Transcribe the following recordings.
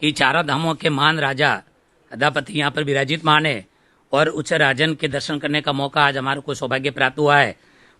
कि चारों धामों के महान राजा गदापति यहाँ पर विराजित मान है और उच्च राजन के दर्शन करने का मौका आज हमारे को सौभाग्य प्राप्त हुआ है।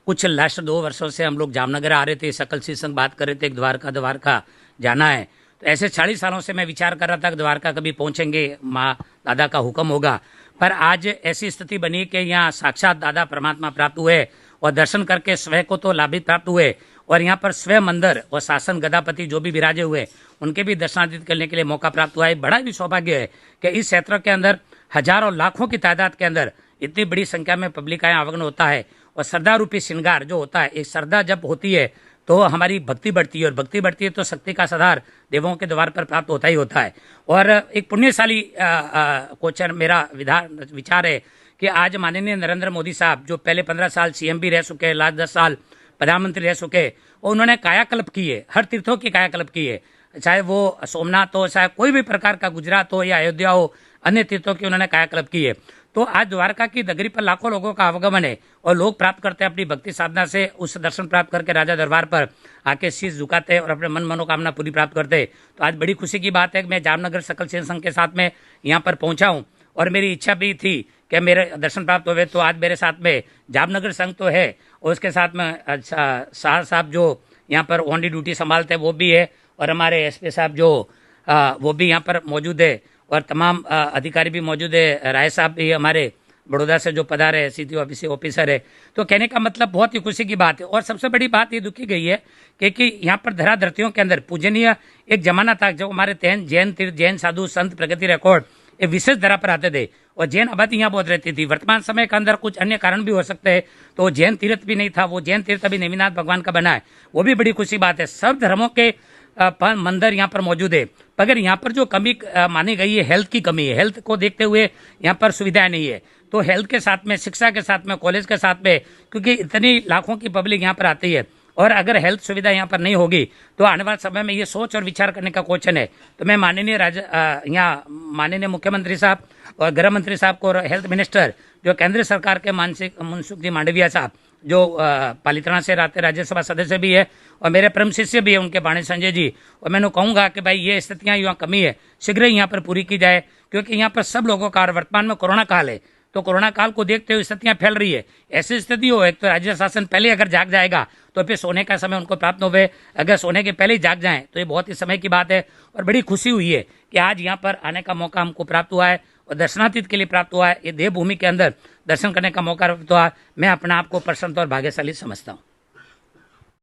कुछ लास्ट 2 वर्षों से हम लोग जामनगर आ रहे थे, सकल सी संग बात कर रहे थे, द्वारका जाना है। तो ऐसे 40 सालों से मैं विचार कर रहा था कि द्वारका कभी पहुंचेंगे, माँ दादा का हुक्म होगा। पर आज ऐसी स्थिति बनी कि यहाँ साक्षात दादा परमात्मा प्राप्त हुए और दर्शन करके स्वयं को तो लाभित प्राप्त हुए और यहाँ पर स्वयं मंदिर और शासन गदापति जो भी विराजे हुए उनके भी दर्शनादित करने के लिए मौका प्राप्त हुआ है। बड़ा भी सौभाग्य है कि इस क्षेत्र के अंदर हजारों लाखों की तादाद के अंदर इतनी बड़ी संख्या में पब्लिक का आवागमन होता है और श्रद्धा रूपी श्रृंगार जो होता है, एक श्रद्धा जब होती है तो हमारी भक्ति बढ़ती है और भक्ति बढ़ती है तो शक्ति का साधार देवों के द्वार पर प्राप्त होता ही होता है। और एक पुण्यशाली कोचर मेरा विचार है कि आज माननीय नरेंद्र मोदी साहब जो पहले 15 साल सीएम भी रह चुके, लास्ट 10 साल प्रधानमंत्री रह चुके, और उन्होंने कायाकल्प की है, हर तीर्थों की कायाकल्प की है, चाहे वो सोमनाथ हो, चाहे कोई भी प्रकार का गुजरात हो या अयोध्या हो, अन्य तीर्थों की उन्होंने कायाकल्प की है। तो आज द्वारका की नगरी पर लाखों लोगों का आवागमन है और लोग प्राप्त करते हैं अपनी भक्ति साधना से उस दर्शन प्राप्त करके राजा दरबार पर आके शीश झुकाते हैं और अपने मन मनोकामना पूरी प्राप्त करते हैं। तो आज बड़ी खुशी की बात है कि मैं जामनगर सकल सेन संघ के साथ में यहाँ पर पहुंचा हूँ और मेरी इच्छा भी थी कि मेरे दर्शन प्राप्त हुए। तो आज मेरे साथ में जामनगर संघ तो है और उसके साथ में शाह साहब जो यहाँ पर ऑन ड्यूटी संभालते हैं वो भी है और हमारे एसपी साहब जो वो भी यहाँ पर मौजूद है और तमाम अधिकारी भी मौजूद है। राय साहब भी हमारे बड़ौदा से जो पधारे है, सीधी ऑफिसर है। तो कहने का मतलब बहुत ही खुशी की बात है। और सबसे बड़ी बात ये दुखी गई है कि यहाँ पर धराधरतियों के अंदर पूजनीय एक जमाना था जब हमारे जैन तीर्थ, जैन साधु संत प्रगति रिकॉर्ड एक विशेष धरा पर आते थे और जैन आबादी यहाँ बहुत रहती थी। वर्तमान समय के अंदर कुछ अन्य कारण भी हो सकते हैं, तो जैन तीर्थ भी नहीं था, वो जैन तीर्थ अभी नेमिनाथ भगवान का बना है, वो भी बड़ी खुशी बात है। सब धर्मों के मंदिर यहाँ पर मौजूद है, मगर यहाँ पर जो कमी मानी गई है हेल्थ की कमी है। हेल्थ को देखते हुए यहाँ पर सुविधाएं नहीं है, तो हेल्थ के साथ में, शिक्षा के साथ में, कॉलेज के साथ में, क्योंकि इतनी लाखों की पब्लिक यहाँ पर आती है और अगर हेल्थ सुविधा यहाँ पर नहीं होगी तो आने वाले समय में ये सोच और विचार करने का क्वेश्चन है। तो मैं माननीय मुख्यमंत्री साहब और गृह मंत्री साहब को और हेल्थ मिनिस्टर जो केंद्र सरकार के मनसुख जी मांडविया साहब जो पालिताना से राज्यसभा सदस्य भी है और मेरे परम शिष्य भी है उनके बाणी संजय जी, और मैंने कहूँगा कि भाई ये स्थितियाँ यहाँ कमी है शीघ्र ही यहाँ पर पूरी की जाए, क्योंकि यहाँ पर सब लोगों का वर्तमान में कोरोना काल है, तो कोरोना काल को देखते हुए स्थितियां फैल रही है। ऐसी स्थिति हो एक तो राज्य शासन पहले अगर जाग जाएगा तो फिर सोने का समय उनको प्राप्त हो गए, अगर सोने के पहले ही जाग जाएं तो ये बहुत ही समय की बात है। और बड़ी खुशी हुई है कि आज यहाँ पर आने का मौका हमको प्राप्त हुआ है और दर्शनातीत के लिए प्राप्त हुआ है। ये देवभूमि के अंदर दर्शन करने का मौका प्राप्त हुआ। मैं अपने आप को प्रसन्न और भाग्यशाली समझता हूँ।